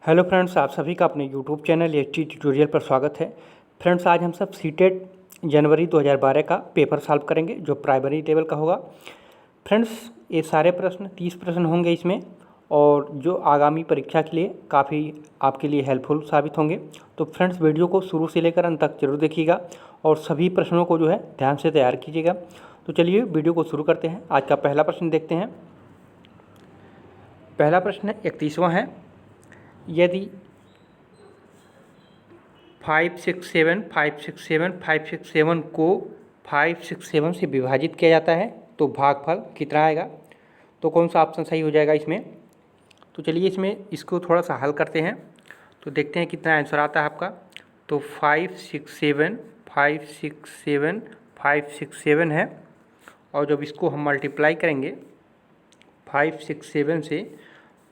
Hello friends, आप सभी का अपने यूट्यूब चैनल एचटी ट्यूटोरियल पर स्वागत है। फ्रेंड्स, आज हम सब सीटेट जनवरी 2012 का पेपर सॉल्व करेंगे जो प्राइमरी लेवल का होगा। फ्रेंड्स, ये सारे प्रश्न 30 प्रश्न होंगे इसमें, और जो आगामी परीक्षा के लिए काफ़ी आपके लिए हेल्पफुल साबित होंगे। तो फ्रेंड्स, वीडियो को शुरू से लेकर अंत तक जरूर देखिएगा और सभी प्रश्नों को जो है ध्यान से तैयार कीजिएगा। तो चलिए वीडियो को शुरू करते हैं। आज का पहला प्रश्न देखते हैं। पहला प्रश्न 31वां है। यदि 567 को 567 से विभाजित किया जाता है तो भागफल कितना आएगा? तो कौन सा ऑप्शन सही हो जाएगा इसमें? तो चलिए इसमें इसको थोड़ा सा हल करते हैं, तो देखते हैं कितना आंसर आता है आपका। तो 567 है, और जब इसको हम मल्टीप्लाई करेंगे 567 से,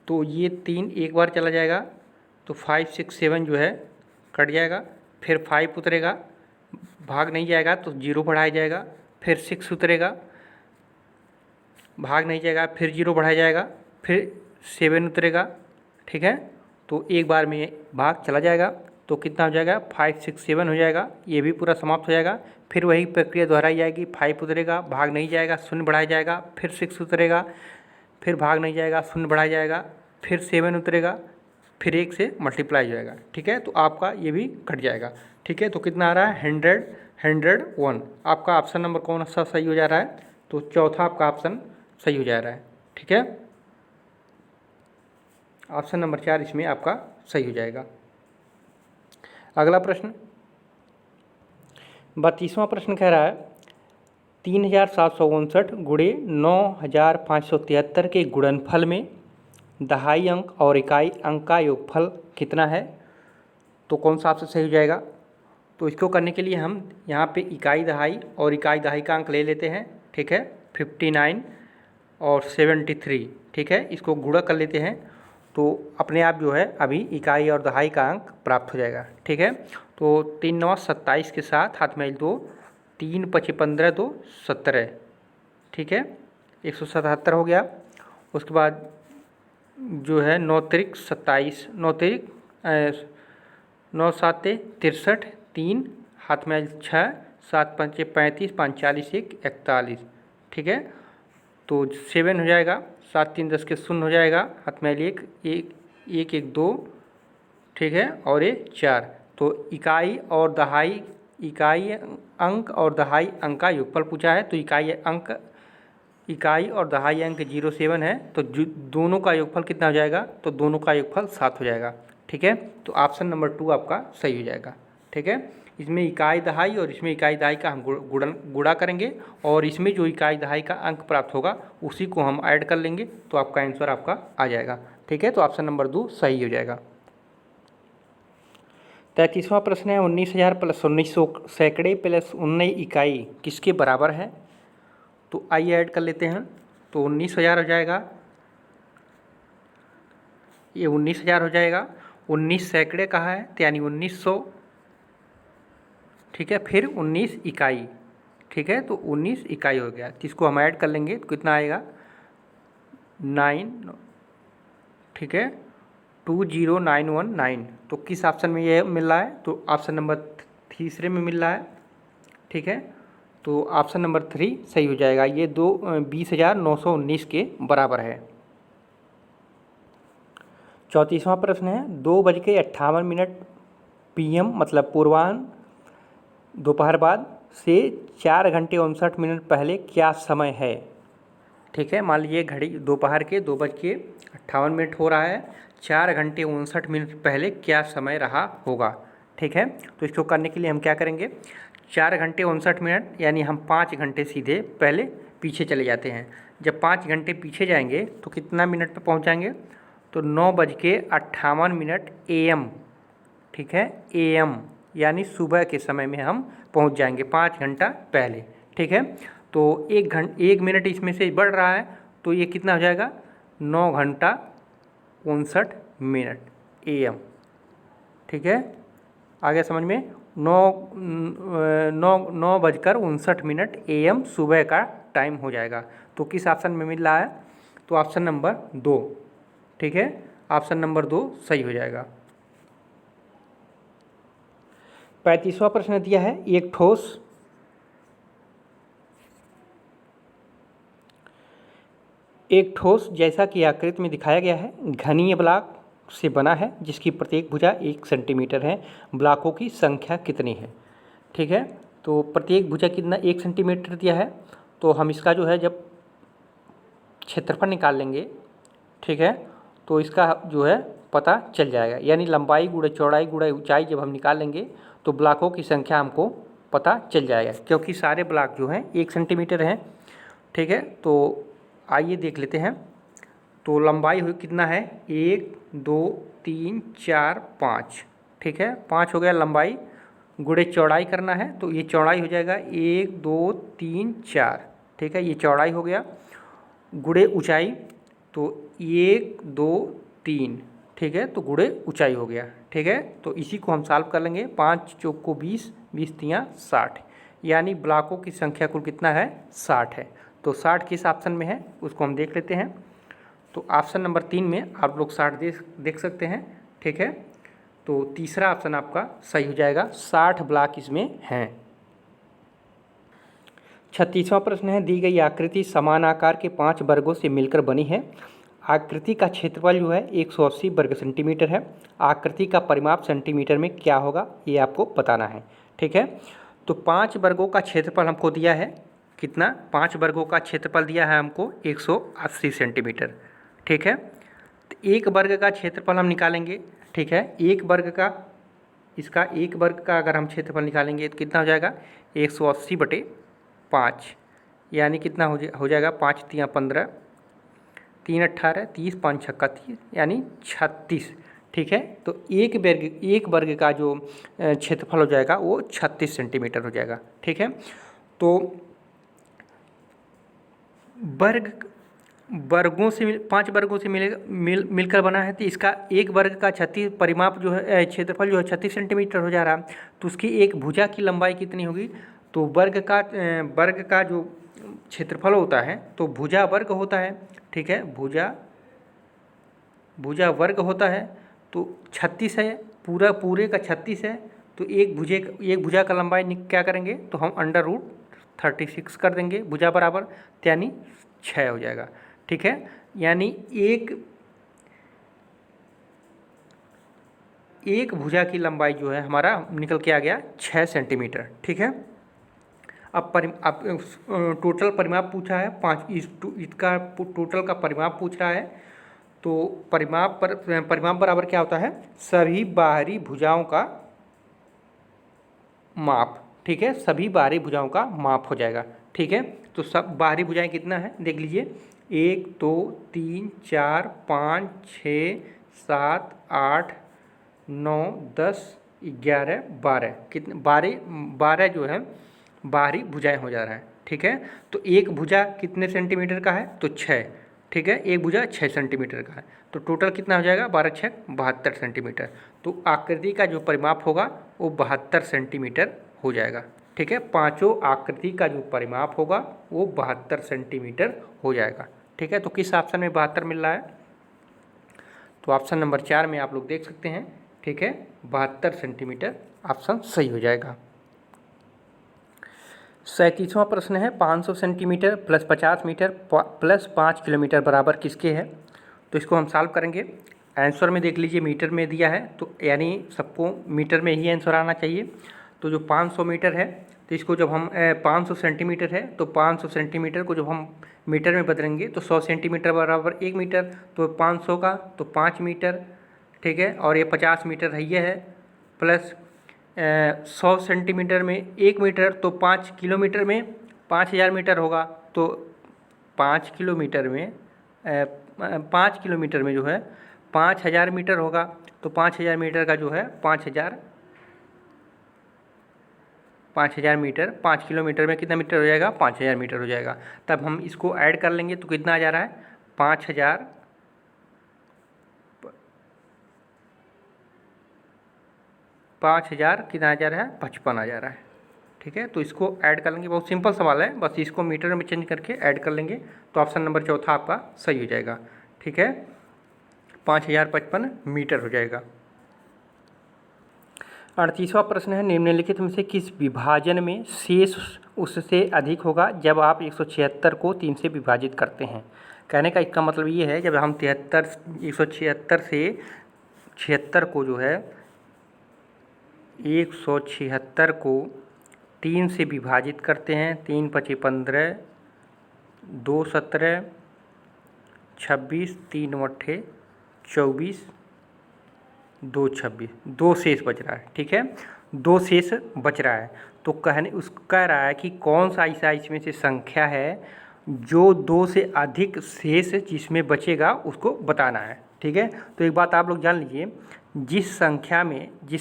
तो ये 3 एक बार चला जाएगा, तो 567 जो है कट जाएगा, फिर 5 उतरेगा, भाग नहीं जाएगा तो 0 बढ़ाया जाएगा, फिर 6 उतरेगा, भाग नहीं जाएगा, फिर 0 बढ़ाया जाएगा, फिर 7 उतरेगा। ठीक है, तो एक बार में भाग चला जाएगा, तो कितना हो जाएगा? 567 हो जाएगा। ये भी पूरा समाप्त हो जाएगा। फिर वही प्रक्रिया दोहराई जाएगी, 5 उतरेगा, भाग नहीं जाएगा, 0 बढ़ाया जाएगा, फिर 6 उतरेगा, फिर भाग नहीं जाएगा, 0 बढ़ाया जाएगा, फिर 7 उतरेगा, फिर 1 से मल्टीप्लाई हो जाएगा। ठीक है, तो आपका ये भी कट जाएगा। ठीक है, तो कितना आ रहा है? 101। आपका ऑप्शन नंबर कौन सा सही हो जा रहा है? तो चौथा आपका ऑप्शन सही हो जा रहा है। ठीक है, ऑप्शन नंबर 4 इसमें आपका सही हो जाएगा। अगला प्रश्न 32वां प्रश्न कह रहा है 3759 गुणे 9573 के गुणनफल में दहाई अंक और इकाई अंक का योगफल कितना है? तो कौन सा ऑप्शन सही हो जाएगा? तो इसको करने के लिए हम यहाँ पे इकाई दहाई और इकाई दहाई का अंक ले लेते हैं। ठीक है, 59 और 73। ठीक है, इसको गुणा कर लेते हैं, तो अपने आप जो है अभी इकाई और दहाई का अंक प्राप्त हो जाएगा। ठीक है, तो 3 9 27 के साथ हाथ में 2, 3 5 15 2 17। ठीक है, 177 हो गया। उसके बाद जो है 9 त्रिक 27, 9 त्रिक 9 7 63, 3 हाथ में 6, 7 5 35, 5 40 1 41। ठीक है, तो 7 हो जाएगा, 7 3 10 के 0 हो जाएगा, हाथ में 1 1 1 1 2। ठीक है, और ये 4। तो इकाई और दहाई, इकाई अंक और दहाई अंक का योगफल पूछा है, तो इकाई और दहाई अंक 07 है, तो दोनों का योगफल कितना हो जाएगा? तो दोनों का योगफल 7 हो जाएगा। ठीक है, तो ऑप्शन नंबर 2 आपका सही हो जाएगा। ठीक है, इसमें इकाई दहाई और इसमें इकाई दहाई का हम गुणा करेंगे, और इसमें जो इकाई दहाई का अंक प्राप्त होगा उसी को हम ऐड कर लेंगे, तो आपका आंसर आपका आ जाएगा। ठीक है, तो ऑप्शन नंबर 2 सही हो जाएगा। 33वां प्रश्न है 19,000 प्लस 1900 सैकड़े प्लस 19 इकाई किसके बराबर है? तो आइए ऐड कर लेते हैं। तो 19,000 हो जाएगा, ये 19,000 हो जाएगा। 19 सैकड़े कहा है, तो यानी 1900। ठीक है, फिर 19 इकाई। ठीक है, तो 19 इकाई हो गया, जिसको हम ऐड कर लेंगे तो कितना आएगा? 9। ठीक है, 20919। तो किस ऑप्शन में ये मिल रहा है? तो ऑप्शन नंबर तीसरे में मिल रहा है। ठीक है, तो ऑप्शन नंबर 3 सही हो जाएगा। ये 20,919 के बराबर है। 34वां प्रश्न है 2:58 PM मतलब पूर्वाह्न दोपहर बाद से 4 घंटे 59 पहले क्या समय है? ठीक है, मान लीजिए घड़ी दोपहर के 2:58 हो रहा है, 4 घंटे 59 पहले क्या समय रहा होगा? ठीक है, तो इसको करने के लिए हम क्या करेंगे? 4 घंटे 59 यानी हम 5 घंटे सीधे पहले पीछे चले जाते हैं। जब 5 घंटे पीछे जाएंगे तो कितना मिनट पर पहुंच जाएंगे? तो 9:58 AM। ठीक है, AM यानी सुबह के समय में हम पहुंच जाएंगे 5 घंटा पहले। ठीक है, तो 1 मिनट इसमें से बढ़ रहा है, तो ये कितना हो जाएगा? 9 घंटा 59 AM। ठीक है, आ गया समझ में? 9:59 AM सुबह का टाइम हो जाएगा। तो किस ऑप्शन में मिल रहा है? तो ऑप्शन नंबर 2। ठीक है, ऑप्शन नंबर 2 सही हो जाएगा। 35वां प्रश्न दिया है, एक ठोस जैसा कि आकृति में दिखाया गया है घनीय ब्लॉक से बना है जिसकी प्रत्येक भुजा 1 सेंटीमीटर है, ब्लॉकों की संख्या कितनी है। ठीक है, तो प्रत्येक भुजा कितना 1 सेंटीमीटर दिया है, तो हम इसका जो है जब क्षेत्रफल निकाल लेंगे, ठीक है, तो इसका जो है पता चल जाएगा। यानी लंबाई गुणा चौड़ाई गुणा ऊंचाई जब हम निकाल लेंगे तो ब्लॉकों की संख्या हमको पता चल जाएगा, क्योंकि सारे ब्लॉक जो हैं 1 सेंटीमीटर हैं। ठीक है, तो आइए देख लेते हैं। तो लंबाई हुई कितना है, 1 2 3 4 5। ठीक है, 5 हो गया लंबाई, गुणे चौड़ाई करना है तो ये चौड़ाई हो जाएगा 1 2 3 4। ठीक है, ये चौड़ाई हो गया, गुणे ऊंचाई तो 1 2 3। ठीक है, तो गुणे ऊंचाई हो गया। ठीक है, तो इसी को हम सॉल्व कर लेंगे। 5 चौक को 20, 20 तियाँ 60, यानी ब्लॉकों की संख्या कुल कितना है, 60 है। तो 60 किस ऑप्शन में है उसको हम देख लेते हैं। तो ऑप्शन नंबर 3 में आप लोग 60 देख सकते हैं। ठीक है, तो तीसरा ऑप्शन आपका सही हो जाएगा, 60 ब्लॉक इसमें हैं। 36वां प्रश्न है, दी गई आकृति समान आकार के 5 वर्गों से मिलकर बनी है। आकृति का क्षेत्रफल जो है 180 वर्ग सेंटीमीटर है। आकृति का परिमाप सेंटीमीटर में क्या होगा ये आपको बताना है। ठीक है, तो 5 वर्गों का क्षेत्रफल हमको दिया है कितना, 5 वर्गों का क्षेत्रफल दिया है हमको 180 सेंटीमीटर। ठीक है, तो एक वर्ग का क्षेत्रफल हम निकालेंगे। ठीक है, एक वर्ग का, इसका एक वर्ग का अगर हम क्षेत्रफल निकालेंगे तो कितना हो जाएगा, 180/5, यानी कितना हो जाएगा, 5 तियाँ 15, 3 18, 30, 5 छक्का 30, यानी 36। ठीक है, तो एक वर्ग का जो क्षेत्रफल हो जाएगा वो 36 सेंटीमीटर हो जाएगा। ठीक है, तो वर्गों से 5 वर्गों से मिलकर बना है, तो इसका एक वर्ग का 36 परिमाप जो है, क्षेत्रफल जो है 36 सेंटीमीटर हो जा रहा है। तो उसकी एक भुजा की लंबाई कितनी होगी, तो वर्ग का जो क्षेत्रफल होता है तो भुजा वर्ग होता है। ठीक है, भुजा वर्ग होता है, तो 36 है, पूरे का 36 है, तो एक भुजा का लंबाई क्या करेंगे, तो हम √36 कर देंगे भुजा बराबर, यानी 6 हो जाएगा। ठीक है, यानी एक भुजा की लंबाई जो है हमारा निकल के आ गया 6 सेंटीमीटर। ठीक है, अब टोटल परिमाप पूछा है 5, इसका टोटल का परिमाप पूछ रहा है। तो परिमाप बराबर क्या होता है, सभी बाहरी भुजाओं का माप। ठीक है, सभी बाहरी भुजाओं का माप हो जाएगा। ठीक है, तो सब बाहरी भुजाएं कितना है देख लीजिए, 1 2 3 4 5 6 7 8 9 10 11 12, कितने 12 जो है बाहरी भुजाएं हो जा रहा है। ठीक है, तो एक भुजा कितने सेंटीमीटर का है, तो 6। ठीक है, एक भुजा 6 सेंटीमीटर का है, तो टोटल कितना हो जाएगा, 12 6 72 सेंटीमीटर। तो आकृति का जो परिमाप होगा वो 72 सेंटीमीटर हो जाएगा। ठीक है, पांचों आकृति का जो परिमाप होगा वो 72 सेंटीमीटर हो जाएगा। ठीक है, तो किस ऑप्शन में 72 मिल रहा है, तो ऑप्शन नंबर 4 में आप लोग देख सकते हैं। ठीक है, 72 सेंटीमीटर ऑप्शन सही हो जाएगा। 37वां प्रश्न है, 500 centimetre plus 50 metre plus 5 kilometre बराबर किसके है। तो इसको हम सॉल्व करेंगे। आंसर में देख लीजिए मीटर में दिया है, तो यानी सबको मीटर में ही आंसर आना चाहिए। तो जो 500 मीटर है, तो इसको जब हम 500 सेंटीमीटर है, तो 500 सेंटीमीटर को जब हम मीटर में बदलेंगे तो 100 सेंटीमीटर बराबर 1 मीटर, तो 500 का तो 5 मीटर। ठीक है, और ये 50 मीटर है, ये है, प्लस 100 सेंटीमीटर में 1 मीटर, तो 5 किलोमीटर में 5000 मीटर होगा। तो 5 किलोमीटर में 5 किलोमीटर में जो है 5000 मीटर होगा। तो 5000 मीटर का जो है 5000 मीटर, 5 किलोमीटर में कितना मीटर हो जाएगा, 5000 मीटर हो जाएगा। तब हम इसको ऐड कर लेंगे तो कितना आ जा रहा है, 5000 कितना आ जा रहा है, 55 आ जा रहा है। ठीक है, तो इसको ऐड कर लेंगे, बहुत सिंपल सवाल है, बस इसको मीटर में चेंज करके ऐड कर लेंगे तो ऑप्शन नंबर चौथा आपका सही हो जाएगा। ठीक है, 5055 मीटर हो जाएगा। 38वां प्रश्न है, निम्नलिखित में से किस विभाजन में शेष उससे अधिक होगा जब आप 176 को 3 से विभाजित करते हैं। कहने का इसका मतलब ये है, जब हम 176 से 76 को जो है 176 को 3 से विभाजित करते हैं, 3 पचे 15, 2 17, 26, 3 अट्ठे 24, 2 26, 2 शेष बच रहा है। ठीक है, 2 शेष बच रहा है। तो कह रहा है कि कौन सा ऐसा इसमें से संख्या है जो 2 से अधिक शेष जिसमें बचेगा उसको बताना है। ठीक है, तो एक बात आप लोग जान लीजिए, जिस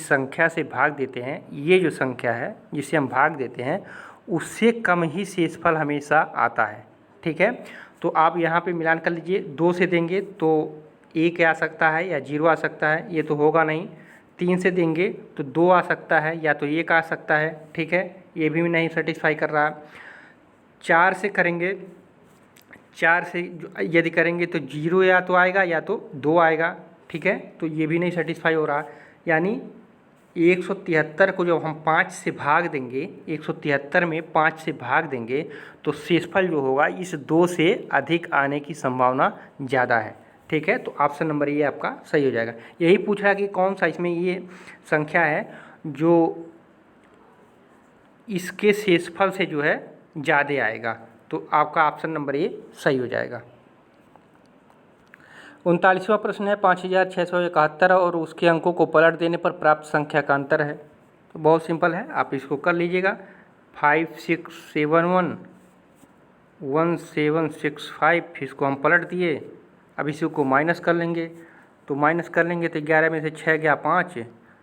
संख्या से भाग देते हैं, ये जो संख्या है जिसे हम भाग देते हैं उससे कम ही शेषफल हमेशा आता है। ठीक है, तो आप यहाँ पे मिलान कर लीजिए, 2 से देंगे तो 1 आ सकता है या 0 आ सकता है, ये तो होगा नहीं। 3 से देंगे तो 2 आ सकता है या तो 1 आ सकता है। ठीक है, ये भी नहीं सेटिस्फाई कर रहा। 4 से करेंगे, 4 से यदि करेंगे तो 0 या तो आएगा या तो 2 आएगा। ठीक है, तो ये भी नहीं सेटिस्फाई हो रहा। यानी 173 को जब हम 5 से भाग देंगे, 173 में 5 से भाग देंगे तो शेषफल जो होगा इस 2 से अधिक आने की संभावना ज़्यादा है। ठीक है, तो ऑप्शन नंबर ये आपका सही हो जाएगा। यही पूछ रहा है कि कौन सा इसमें ये संख्या है जो इसके शेषफल से जो है ज़्यादा आएगा, तो आपका ऑप्शन नंबर ये सही हो जाएगा। 39वां प्रश्न है, 5671 और उसके अंकों को पलट देने पर प्राप्त संख्या का अंतर है। तो बहुत सिंपल है, आप इसको कर लीजिएगा। 5671 1765, इसको हम पलट दिए। अब इसी को माइनस कर लेंगे, तो माइनस कर लेंगे तो 11 में से 6 गया 5,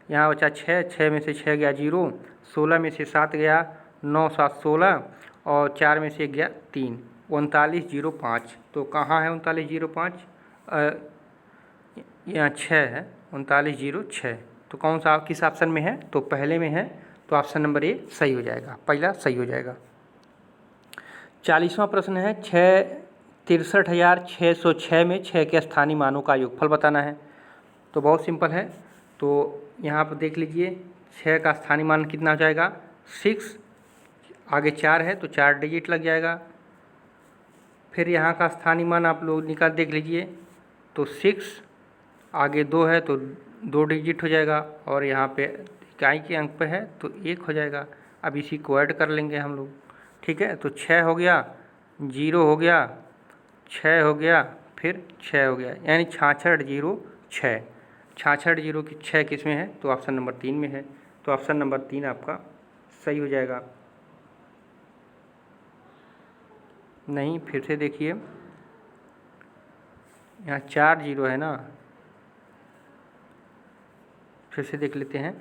यहाँ बचा 6 में से 6 गया 0, 16 में से 7 गया 9 7 16 और 4 में से गया 3, 3905। तो कहाँ है 3905? यहाँ 6 है, 3906। तो कौन सा किस ऑप्शन में है? तो पहले में है, तो ऑप्शन नंबर ए सही हो जाएगा, पहला सही हो जाएगा। 40वां प्रश्न है, 63,606 में 6 के स्थानीय मानों का योगफल बताना है। तो बहुत सिंपल है, तो यहाँ पर देख लीजिए 6 का स्थानीय मान कितना हो जाएगा 6, आगे 4 है तो 4 डिजिट लग जाएगा। फिर यहाँ का स्थानीय मान आप लोग निकाल देख लीजिए, तो 6 आगे 2 है तो 2 डिजिट हो जाएगा और यहाँ पे इकाई के अंक पे है तो 1 हो जाएगा। अब इसी को ऐड कर लेंगे हम लोग। ठीक है, तो 6 हो गया, 0 हो गया, 6 हो गया, फिर 6 हो गया, यानी 6606। 66 की 6 किस में है? तो ऑप्शन नंबर 3 में है। तो ऑप्शन नंबर 3 आपका सही हो जाएगा। नहीं, फिर से देखिए, यहाँ 4 0 है ना, फिर से देख लेते हैं।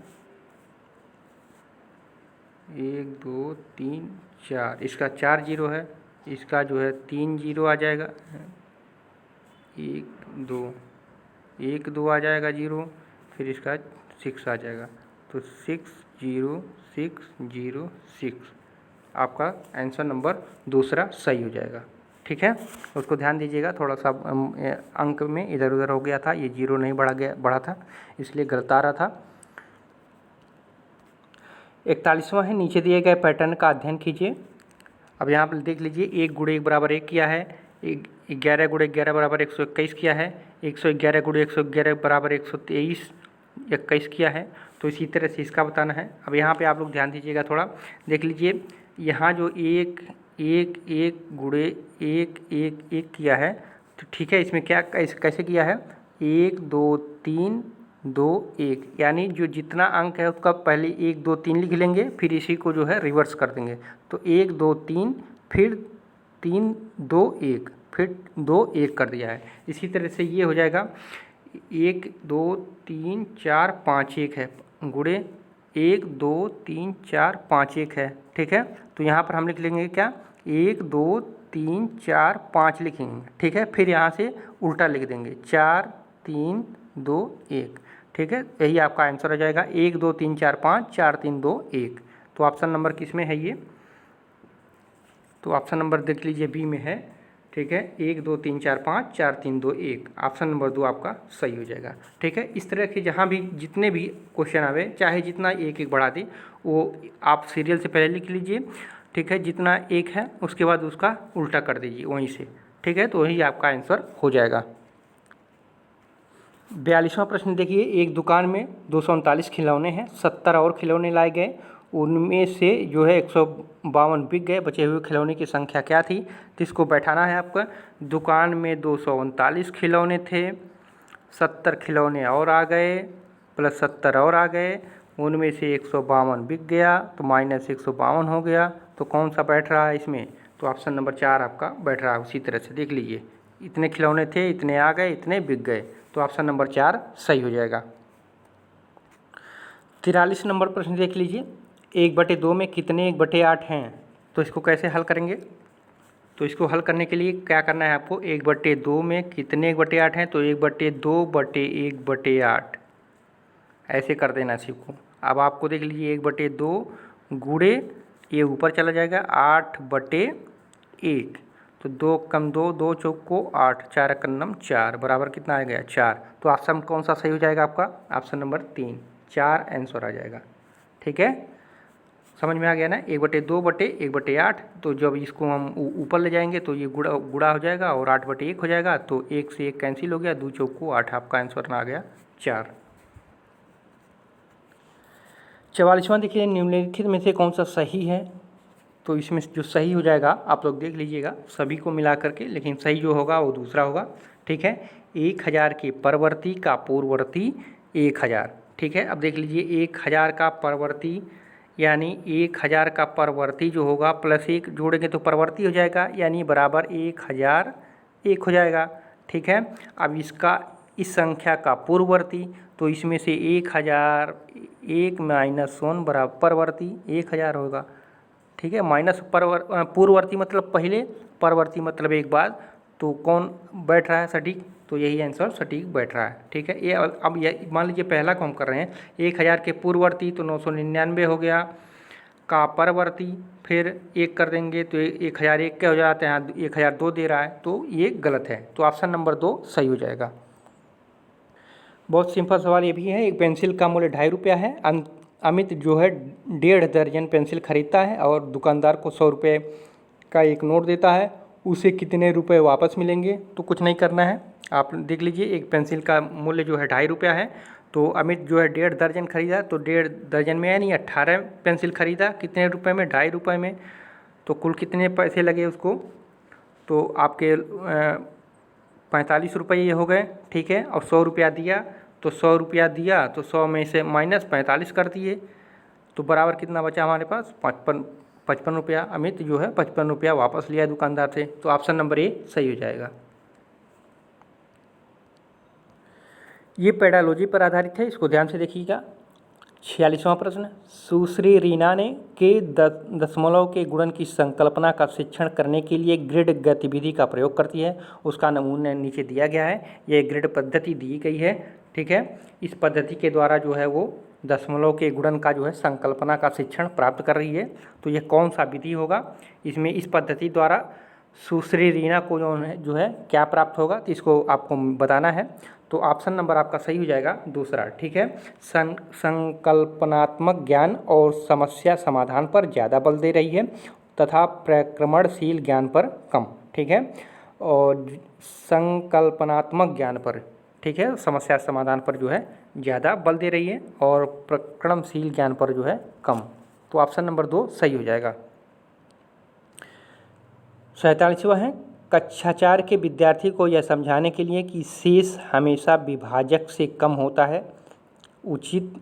1 2 3 4, इसका 4 0 है, इसका जो है 3 0 आ जाएगा, 1 2 आ जाएगा 0, फिर इसका 6 आ जाएगा। तो 6 0 6 0 6, आपका आंसर नंबर दूसरा सही हो जाएगा। ठीक है, उसको ध्यान दीजिएगा, थोड़ा सा अंक में इधर उधर हो गया था, ये 0 नहीं बढ़ा था, इसलिए गलत आ रहा था। 41वां है, नीचे दिए गए पैटर्न का अध्ययन कीजिए। अब यहाँ पर देख लीजिए, 1 गुणे 1 बराबर 1 किया है, 11 गुणे 11 बराबर 121 किया है, 111 गुणे 111 बराबर 123 21 किया है। तो इसी तरह से इसका बताना है। अब यहाँ पे आप लोग ध्यान दीजिएगा, थोड़ा देख लीजिए, यहाँ जो 1 1 1 गुणे 1 1 1 किया है, तो ठीक है, इसमें क्या कैसे किया है, 1 2 3 2 1, यानी जो जितना अंक है उसका पहले 1 2 3 लिख लेंगे, फिर इसी को जो है रिवर्स कर देंगे। तो 1 2 3, फिर 3 2 1, फिर 2 1 कर दिया है। इसी तरह से ये हो जाएगा 1 2 3 4 5 1 है, गुणे 1 2 3 4 5 1 है। ठीक है, तो यहाँ पर हम लिख लेंगे क्या, 1 2 3 4 5 लिखेंगे। ठीक है, फिर यहाँ से उल्टा लिख देंगे, 4 3 2 1। ठीक है, यही आपका आंसर हो जाएगा, 1 2 3 4 5 4 3 2 1। तो ऑप्शन नंबर किस में है ये? तो ऑप्शन नंबर देख लीजिए बी में है। ठीक है। 1 2 3 4 5, 4 3 2 1, ऑप्शन नंबर 2 आपका सही हो जाएगा। ठीक है। इस तरह के जहाँ भी जितने भी क्वेश्चन आवे, चाहे जितना एक एक बढ़ा दे, वो आप सीरियल से पहले लिख लीजिए। ठीक है। जितना एक है उसके बाद उसका उल्टा कर दीजिए वहीं से। ठीक है। तो वही आपका आंसर हो जाएगा। 42वां प्रश्न देखिए, एक दुकान में 239 खिलौने हैं, 70 और खिलौने लाए गए, उनमें से जो है 152 बिक गए, बचे हुए खिलौने की संख्या क्या थी? तो इसको बैठाना है आपका। दुकान में 239 खिलौने थे, 70 खिलौने और आ गए, प्लस 70 और आ गए, उनमें से 152 बिक गया, तो माइनस 152 हो गया। तो कौन सा बैठ रहा है इसमें? तो ऑप्शन नंबर 4 आपका बैठ रहा है। उसी तरह से देख लीजिए, इतने खिलौने थे, इतने आ गए, इतने बिक गए, तो ऑप्शन नंबर 4 सही हो जाएगा। 43 नंबर प्रश्न देख लीजिए, 1/2 में कितने 1/8 हैं? तो इसको कैसे हल करेंगे? तो इसको हल करने के लिए क्या करना है आपको? 1/2 में कितने 1/8 हैं? तो 1/2/1/8 ऐसे कर देना सीखो। अब आपको देख लीजिए, 1/2 गुणे ये ऊपर चला जाएगा, 8/1, तो 2 कम 2, 2 चौक को 8, 4 कन्नम 4, बराबर कितना आ गया? 4। तो ऑप्शन कौन सा सही हो जाएगा आपका? ऑप्शन नंबर 3, 4 आंसर आ जाएगा। ठीक है। समझ में आ गया ना? 1/2/1/8, तो जब इसको हम ऊपर ले जाएंगे तो ये गुड़ा हो जाएगा और 8/1 हो जाएगा, तो 1 से 1 कैंसिल हो गया, 2 चौक को 8, आपका आंसर आ गया 4। 44वां देखिए, निम्नलिखित में से कौन सा सही है? तो इसमें जो सही हो जाएगा आप लोग देख लीजिएगा सभी को मिला करके, लेकिन सही जो होगा वो दूसरा होगा। ठीक है। 1000 के परवर्ती का पूर्ववर्ती 1000। ठीक है। अब देख लीजिए, 1000 का परवर्ती यानी 1000 का परवर्ती जो होगा प्लस 1 जोड़ेंगे तो परवर्ती हो जाएगा, यानी बराबर 1001 हो जाएगा। ठीक है। अब इसका इस संख्या का पूर्ववर्ती, तो इसमें से 1001 माइनस 1 बराबर परवर्ती 1000 होगा। ठीक है। माइनस पूर्ववर्ती मतलब पहले, परवर्ती मतलब एक बाद, तो कौन बैठ रहा है सटीक? तो यही आंसर सटीक बैठ रहा है। ठीक है। ये अब ये मान लीजिए पहला को हम कर रहे हैं, 1000 के पूर्ववर्ती तो 999 हो गया, का परवर्ती फिर 1 कर देंगे तो 1001 के हो जाते हैं, 1002 दे रहा है, तो ये गलत है। तो ऑप्शन नंबर 2 सही हो जाएगा। बहुत सिंपल सवाल ये भी है। एक पेंसिल का मूल्य 2.5 रुपया है। अमित जो है 1.5 दर्जन पेंसिल खरीदता है और दुकानदार को 100 रुपये का एक नोट देता है, उसे कितने रुपए वापस मिलेंगे? तो कुछ नहीं करना है, आप देख लीजिए, एक पेंसिल का मूल्य जो है 2.5 रुपया है, तो अमित जो है 1.5 दर्जन खरीदा, तो 1.5 दर्जन में यानी 18 पेंसिल खरीदा, कितने रुपए में? 2.5 रुपये में। तो कुल कितने पैसे लगे उसको? तो आपके 45 रुपये ये हो गए। ठीक है। और 100 रुपया दिया, तो 100 रुपया दिया तो 100 में से माइनस 45 कर दिए, तो बराबर कितना बचा हमारे पास? 55 रुपया। अमित जो है 55 रुपया वापस लिया दुकानदार से, तो ऑप्शन नंबर ए सही हो जाएगा। ये पेडालॉजी पर आधारित है, इसको ध्यान से देखिएगा। 46वां प्रश्न, सुश्री रीना ने के दशमलव के गुणन की संकल्पना का शिक्षण करने के लिए ग्रिड गतिविधि का प्रयोग करती है। उसका नमूना नीचे दिया गया है, यह ग्रिड पद्धति दी गई है। ठीक है। इस पद्धति के द्वारा जो है वो दशमलव के गुणन का जो है संकल्पना का शिक्षण प्राप्त कर रही है। तो यह कौन सा विधि होगा? इसमें इस पद्धति द्वारा सुश्री रीना को जो है क्या प्राप्त होगा, तो इसको आपको बताना है। तो ऑप्शन नंबर आपका सही हो जाएगा दूसरा। ठीक है। संकल्पनात्मक ज्ञान और समस्या समाधान पर ज़्यादा बल दे रही है तथा प्रक्रमणशील ज्ञान पर कम। ठीक है। और संकल्पनात्मक ज्ञान पर, ठीक है, समस्या समाधान पर जो है ज़्यादा बल दे रही है और प्रक्रमणशील ज्ञान पर जो है कम। तो ऑप्शन नंबर 2 सही हो जाएगा। 47वां है, कक्षा 4 के विद्यार्थी को यह समझाने के लिए कि शेष हमेशा विभाजक से कम होता है, उचित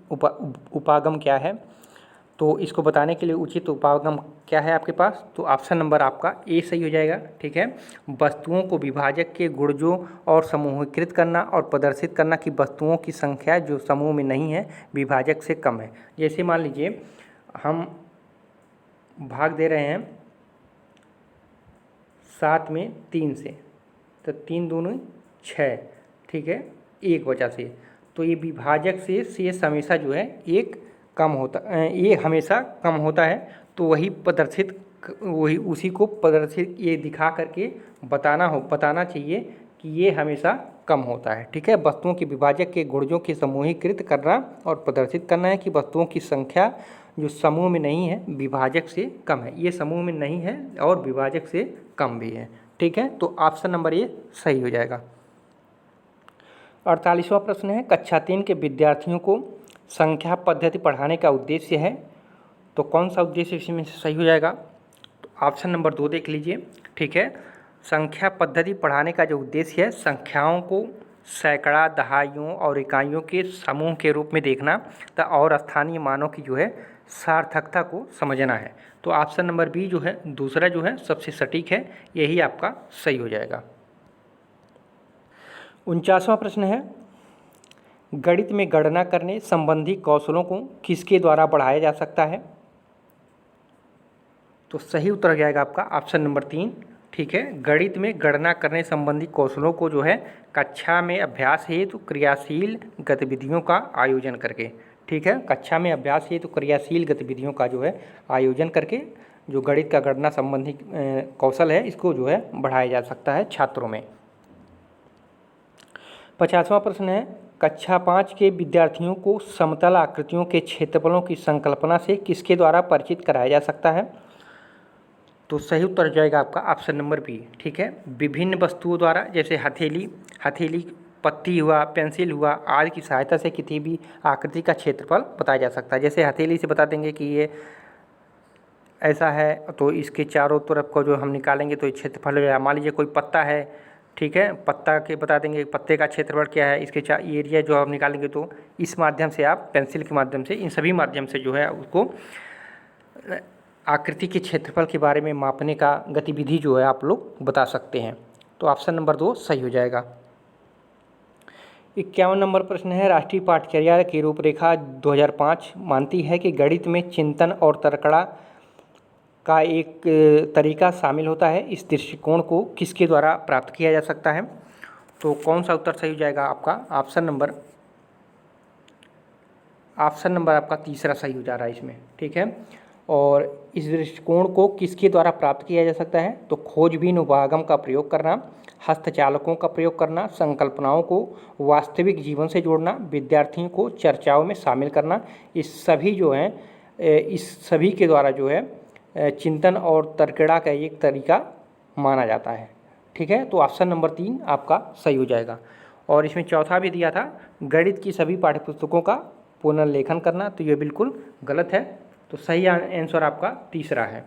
उपागम क्या है? तो इसको बताने के लिए उचित उपागम क्या है आपके पास? तो ऑप्शन नंबर आपका ए सही हो जाएगा। ठीक है। वस्तुओं को विभाजक के गुणजों और समूहीकृत करना और प्रदर्शित करना कि वस्तुओं की संख्या जो समूह में नहीं है विभाजक से कम है। जैसे मान लीजिए हम भाग दे रहे हैं 7 में 3 से, तो 3 दूनी 6। ठीक है। 1 वजह से, तो ये विभाजक से शेष हमेशा जो है एक कम होता, ये हमेशा कम होता है, तो वही प्रदर्शित वही उसी को प्रदर्शित ये दिखा करके बताना चाहिए कि ये हमेशा कम होता है। ठीक है, वस्तुओं के विभाजक के गुणजों की समूहीकृत करना और प्रदर्शित करना है कि वस्तुओं की संख्या जो समूह में नहीं है विभाजक से कम है, ये समूह में नहीं है और विभाजक से कम भी है। ठीक है, तो ऑप्शन नंबर ये सही हो जाएगा। 48वां प्रश्न है, कक्षा 3 के विद्यार्थियों को संख्या पद्धति पढ़ाने का उद्देश्य है, तो कौन सा उद्देश्य इसमें से सही हो जाएगा? तो ऑप्शन नंबर 2 देख लीजिए। ठीक है, संख्या पद्धति पढ़ाने का जो उद्देश्य है संख्याओं को सैकड़ा, दहाइयों और इकाइयों के समूह के रूप में देखना और स्थानीय मानों की जो है सार्थकता को समझना है। तो ऑप्शन नंबर बी जो है दूसरा जो है सबसे सटीक है, यही आपका सही हो जाएगा। 49वां प्रश्न है, गणित में गणना करने संबंधी कौशलों को किसके द्वारा बढ़ाया जा सकता है? तो सही उत्तर हो जाएगा आपका ऑप्शन नंबर 3। ठीक है, गणित में गणना करने संबंधी कौशलों को जो है कक्षा में अभ्यास हेतु क्रियाशील गतिविधियों का आयोजन करके, ठीक है, कक्षा में अभ्यास हेतु क्रियाशील गतिविधियों का जो है आयोजन करके जो गणित का गणना संबंधी कौशल है इसको जो है बढ़ाया जा सकता है छात्रों में। 50वां प्रश्न है, कक्षा 5 के विद्यार्थियों को समतल आकृतियों के क्षेत्रफलों की संकल्पना से किसके द्वारा परिचित कराया जा सकता है? तो सही उत्तर हो जाएगा आपका ऑप्शन नंबर बी। ठीक है, विभिन्न वस्तुओं द्वारा जैसे हथेली, पत्ती हुआ, पेंसिल हुआ आदि की सहायता से किसी भी आकृति का क्षेत्रफल बताया जा सकता है। जैसे हथेली से बता देंगे कि ये ऐसा है तो इसके चारों तरफ को जो हम निकालेंगे तो ये क्षेत्रफल हो जाएगा। मान लीजिए कोई पत्ता है, ठीक है, पत्ता के बता देंगे पत्ते का क्षेत्रफल क्या है, इसके एरिया जो आप निकालेंगे, तो इस माध्यम से आप पेंसिल के माध्यम से इन सभी माध्यम से जो है उसको आकृति के क्षेत्रफल के बारे में मापने का गतिविधि जो है आप लोग बता सकते हैं। तो ऑप्शन नंबर 2 सही हो जाएगा। 51 नंबर प्रश्न है, राष्ट्रीय पाठ्यचर्या की रूपरेखा 2005 मानती है कि गणित में चिंतन और तर्कड़ा का एक तरीका शामिल होता है। इस दृष्टिकोण को किसके द्वारा प्राप्त किया जा सकता है? तो कौन सा उत्तर सही हो जाएगा आपका? ऑप्शन नंबर आपका तीसरा सही हो जा रहा है इसमें। ठीक है, और इस दृष्टिकोण को किसके द्वारा प्राप्त किया जा सकता है? तो खोजबीन उपागम का प्रयोग करना, हस्तचालकों का प्रयोग करना, संकल्पनाओं को वास्तविक जीवन से जोड़ना, विद्यार्थियों को चर्चाओं में शामिल करना, इस सभी के द्वारा जो है चिंतन और तर्कड़ा का एक तरीका माना जाता है। ठीक है, तो ऑप्शन नंबर 3 आपका सही हो जाएगा। और इसमें चौथा भी दिया था, गणित की सभी पाठ्यपुस्तकों का पुनर्लेखन करना, तो ये बिल्कुल गलत है। तो सही आंसर आपका तीसरा है।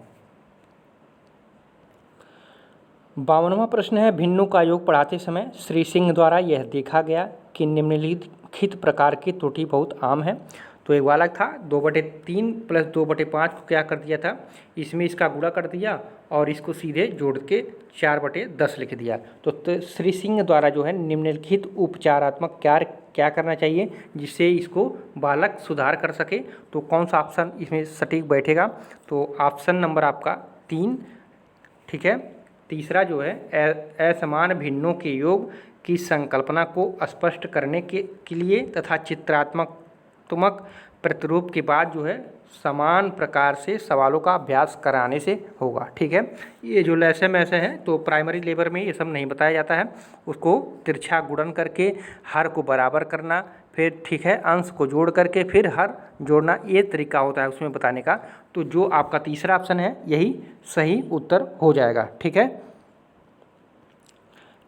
52वां प्रश्न है, भिन्नों का योग पढ़ाते समय श्री सिंह द्वारा यह देखा गया कि निम्नलिखित प्रकार की त्रुटि बहुत आम है। तो एक वाला था 2/3 + 2/5 को क्या कर दिया था, इसमें इसका गुणा कर दिया और इसको सीधे जोड़ के 4/10 लिख दिया। तो श्री सिंह द्वारा जो है निम्नलिखित उपचारात्मक कार्य क्या करना चाहिए जिससे इसको बालक सुधार कर सके? तो कौन सा ऑप्शन इसमें सटीक बैठेगा? तो ऑप्शन नंबर आपका 3। ठीक है, तीसरा जो है असमान भिन्नों के योग की संकल्पना को स्पष्ट करने के लिए तथा चित्रात्मक प्रतिरूप के बाद जो है समान प्रकार से सवालों का अभ्यास कराने से होगा। ठीक है, ये जो लैसे ऐसे हैं तो प्राइमरी लेवल में ये सब नहीं बताया जाता है, उसको तिरछा गुणन करके हर को बराबर करना, फिर ठीक है अंश को जोड़ करके फिर हर जोड़ना, ये तरीका होता है उसमें बताने का। तो जो आपका तीसरा ऑप्शन है यही सही उत्तर हो जाएगा। ठीक है,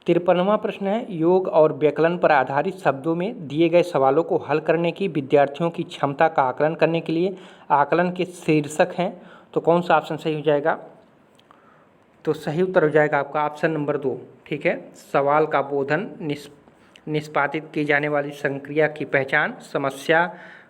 53वां प्रश्न है, योग और व्याकरण पर आधारित शब्दों में दिए गए सवालों को हल करने की विद्यार्थियों की क्षमता का आकलन करने के लिए आकलन के शीर्षक हैं। तो कौन सा ऑप्शन सही हो जाएगा? तो सही उत्तर हो जाएगा आपका ऑप्शन नंबर 2। ठीक है, सवाल का बोधन, निष्पादित की जाने वाली संक्रिया की पहचान, समस्या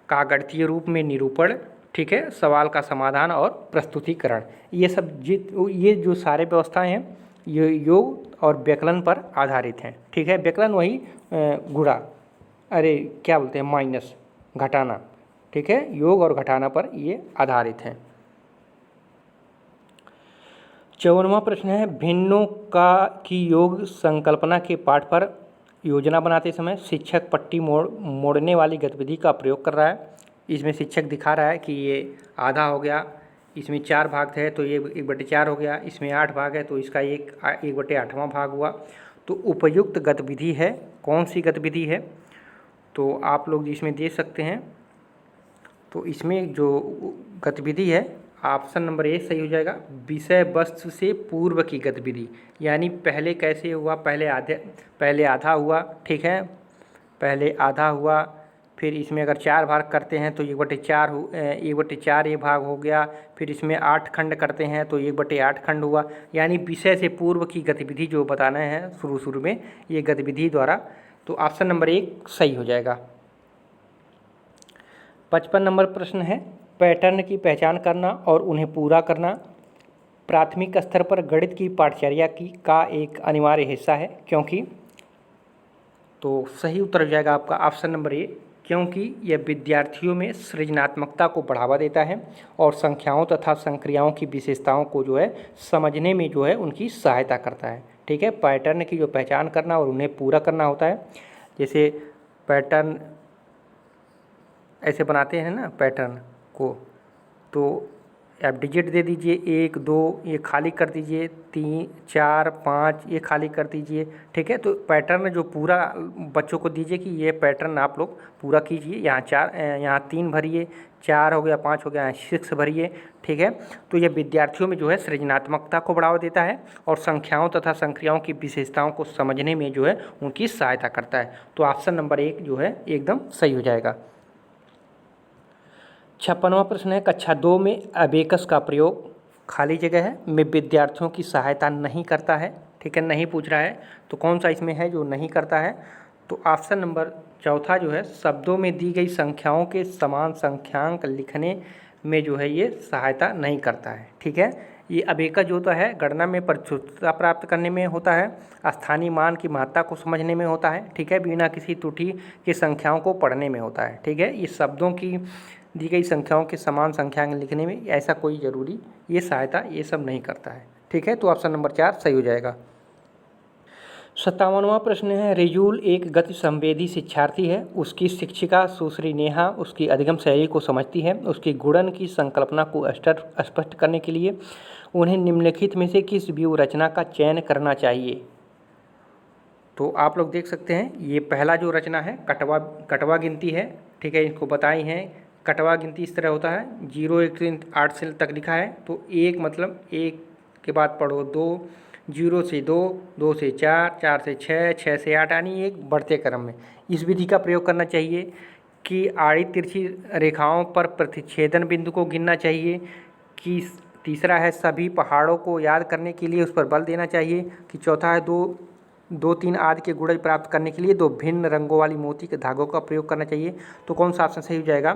का गणितीय रूप में निरूपण, ठीक है, सवाल का समाधान और प्रस्तुतिकरण, ये जो सारे व्यवस्थाएं हैं ये योग और व्याकरण पर आधारित हैं। ठीक है, व्याकरण वही गुणा, क्या बोलते हैं, माइनस, घटाना। ठीक है, योग और घटाना पर ये आधारित हैं। 54वां प्रश्न है, भिन्नों की योग संकल्पना के पाठ पर योजना बनाते समय शिक्षक पट्टी मोड़ने वाली गतिविधि का प्रयोग कर रहा है। इसमें शिक्षक दिखा रहा है कि ये आधा हो गया, इसमें 4 भाग है तो ये 1/4 हो गया, इसमें 8 भाग है तो इसका 1/8वां भाग हुआ। तो उपयुक्त गतिविधि है, कौन सी गतिविधि है, तो आप लोग इसमें देख सकते हैं। तो इसमें जो गतिविधि है ऑप्शन नंबर ए सही हो जाएगा, विषय वस्तु से पूर्व की गतिविधि। यानी पहले कैसे हुआ, पहले आधा हुआ, ठीक है, पहले आधा हुआ, फिर इसमें अगर 4 भाग करते हैं तो 1/4 ये भाग हो गया, फिर इसमें 8 खंड करते हैं तो 1/8 खंड हुआ। यानी विषय से पूर्व की गतिविधि जो बताना है शुरू में, ये गतिविधि द्वारा, तो ऑप्शन नंबर 1 सही हो जाएगा। 55 नंबर प्रश्न है, पैटर्न की पहचान करना और उन्हें पूरा करना प्राथमिक स्तर पर गणित की पाठचर्या का एक अनिवार्य हिस्सा है, क्योंकि, तो सही उत्तर हो जाएगा आपका ऑप्शन नंबर ए, क्योंकि यह विद्यार्थियों में सृजनात्मकता को बढ़ावा देता है और संख्याओं तथा संक्रियाओं की विशेषताओं को जो है समझने में जो है उनकी सहायता करता है। ठीक है, पैटर्न की जो पहचान करना और उन्हें पूरा करना होता है। जैसे पैटर्न ऐसे बनाते हैं ना पैटर्न को, तो आप डिजिट दे दीजिए 1 2, ये खाली कर दीजिए, 3 4 5 ये खाली कर दीजिए। ठीक है, तो पैटर्न जो पूरा बच्चों को दीजिए कि ये पैटर्न आप लोग पूरा कीजिए। यहाँ 3 भरिए, 4 हो गया, 5 हो गया, 6 भरिए। ठीक है, तो ये विद्यार्थियों में जो है सृजनात्मकता को बढ़ावा देता है और संख्याओं तथा संक्रियाओं की विशेषताओं को समझने में जो है उनकी सहायता करता है। तो ऑप्शन नंबर 1 जो है एकदम सही हो जाएगा। 56वां प्रश्न है, कक्षा 2 में अबेकस का प्रयोग, खाली जगह है, में विद्यार्थियों की सहायता नहीं करता है। ठीक है, नहीं पूछ रहा है, तो कौन सा इसमें है जो नहीं करता है, तो ऑप्शन नंबर चौथा जो है, शब्दों में दी गई संख्याओं के समान संख्यांक लिखने में जो है ये सहायता नहीं करता है। ठीक है, ये अबेकस जो होता है गणना में प्रचुरता प्राप्त करने में होता है, स्थानीय मान की महत्ता को समझने में होता है। ठीक है, बिना किसी त्रुटि की संख्याओं को पढ़ने में होता है। ठीक है, ये शब्दों की दी गई संख्याओं के समान संख्यांक लिखने में ऐसा कोई ज़रूरी ये सहायता ये सब नहीं करता है। ठीक है, तो ऑप्शन नंबर 4 सही हो जाएगा। 57वां प्रश्न है, रिजुल एक गति संवेदी शिक्षार्थी है। उसकी शिक्षिका सुश्री नेहा उसकी अधिगम शैली को समझती है। उसकी गुणन की संकल्पना को स्पष्ट करने के लिए उन्हें निम्नलिखित में से किस व्यूह रचना का चयन करना चाहिए। तो आप लोग देख सकते हैं, ये पहला जो रचना है कटवा गिनती है। ठीक है, इनको बताई हैं। कटवा गिनती इस तरह होता है, 0 1 से 8 से तक लिखा है, तो 1 मतलब 1 के बाद पढ़ो 2, 0 से 2, 2 से 4, 4 से 6, 6 से 8, यानी एक बढ़ते क्रम में इस विधि का प्रयोग करना चाहिए कि आड़ी तिरछी रेखाओं पर प्रतिच्छेदन बिंदु को गिनना चाहिए। कि तीसरा है सभी पहाड़ों को याद करने के लिए उस पर बल देना चाहिए। कि चौथा है 2 3 आदि के गुणज प्राप्त करने के लिए 2 भिन्न रंगों वाली मोती के धागों का प्रयोग करना चाहिए। तो कौन सा ऑप्शन सही हो जाएगा,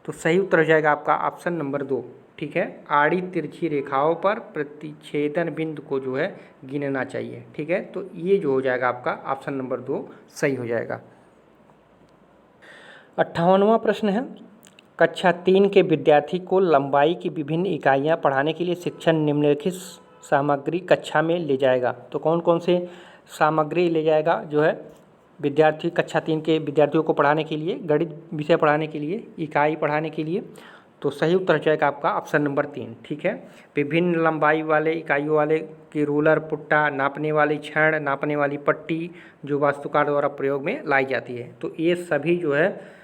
तो सही उत्तर हो जाएगा आपका ऑप्शन नंबर 2। ठीक है, आड़ी तिरछी रेखाओं पर प्रतिच्छेदन बिंदु को जो है गिनना चाहिए। ठीक है, तो ये जो हो जाएगा आपका ऑप्शन नंबर 2 सही हो जाएगा। 58वां प्रश्न है, कक्षा 3 के विद्यार्थी को लंबाई की विभिन्न इकाइयां पढ़ाने के लिए शिक्षक निम्नलिखित सामग्री कक्षा में ले जाएगा। तो कौन कौन से सामग्री ले जाएगा जो है विद्यार्थी कक्षा 3 के विद्यार्थियों को पढ़ाने के लिए, गणित विषय पढ़ाने के लिए, इकाई पढ़ाने के लिए। तो सही उत्तर हो जाएगा आपका ऑप्शन नंबर 3। ठीक है, विभिन्न लंबाई वाले इकाइयों वाले की रूलर, पुट्टा, नापने वाली छड़, नापने वाली पट्टी जो वास्तुकार द्वारा प्रयोग में लाई जाती है। तो ये सभी जो है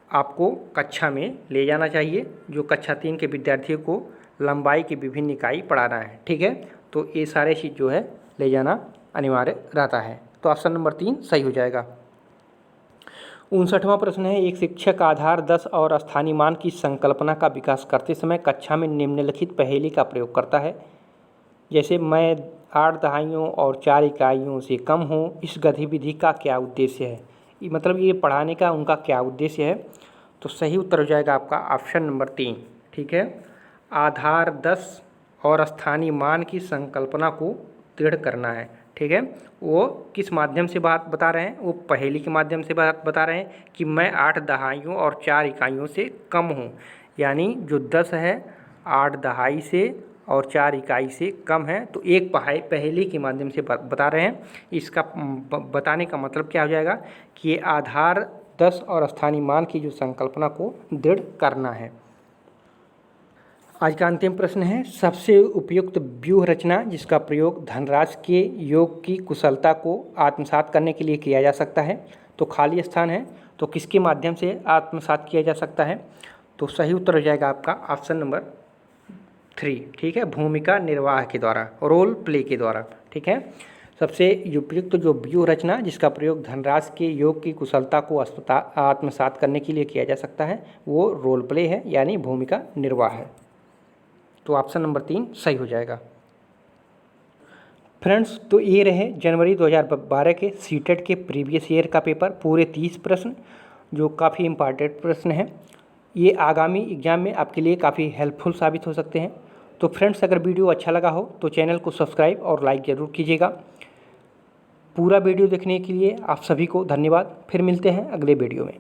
आपको कक्षा में ले जाना चाहिए, जो कक्षा 3 के विद्यार्थियों को लंबाई की विभिन्न इकाई पढ़ाना है। ठीक है, तो ये सारे चीज़ जो है ले जाना अनिवार्य रहता है। तो ऑप्शन नंबर 3 सही हो जाएगा। 59वां प्रश्न है, एक शिक्षक आधार 10 और स्थानीय मान की संकल्पना का विकास करते समय कक्षा में निम्नलिखित पहेली का प्रयोग करता है। जैसे मैं 8 दहाइयों और 4 इकाइयों से कम हूँ, इस गतिविधि का क्या उद्देश्य है। मतलब ये पढ़ाने का उनका क्या उद्देश्य है। तो सही उत्तर हो जाएगा आपका ऑप्शन नंबर 3। ठीक है, आधार 10 और स्थानीय मान की संकल्पना को दृढ़ करना है। ठीक है, वो किस माध्यम से बात बता रहे हैं, वो पहेली के माध्यम से बात बता रहे हैं कि मैं 8 दहाइयों और 4 इकाइयों से कम हूँ। यानी जो 10 है 8 दहाई से और 4 इकाई से कम है, तो एक पहेली के माध्यम से बता रहे हैं। इसका बताने का मतलब क्या हो जाएगा कि ये आधार 10 और स्थानीय मान की जो संकल्पना को दृढ़ करना है। आज का अंतिम प्रश्न है, सबसे उपयुक्त व्यूह रचना जिसका प्रयोग धनराशि के योग की कुशलता को आत्मसात करने के लिए किया जा सकता है। तो खाली स्थान है, तो किसके माध्यम से आत्मसात किया जा सकता है? तो सही उत्तर हो जाएगा आपका ऑप्शन नंबर 3। ठीक है, भूमिका निर्वाह के द्वारा, रोल प्ले के द्वारा। ठीक है, सबसे उपयुक्त जो व्यूह रचना जिसका प्रयोग धनराशि के योग की कुशलता को आत्मसात करने के लिए किया जा सकता है वो रोल प्ले है, यानी भूमिका निर्वाह है। तो ऑप्शन नंबर 3 सही हो जाएगा। फ्रेंड्स, तो ये रहे जनवरी 2012 के सीटेट के प्रीवियस ईयर का पेपर, पूरे 30 प्रश्न जो काफ़ी इम्पॉर्टेंट प्रश्न हैं। ये आगामी एग्ज़ाम में आपके लिए काफ़ी हेल्पफुल साबित हो सकते हैं। तो फ्रेंड्स, अगर वीडियो अच्छा लगा हो तो चैनल को सब्सक्राइब और लाइक ज़रूर कीजिएगा। पूरा वीडियो देखने के लिए आप सभी को धन्यवाद। फिर मिलते हैं अगले वीडियो में।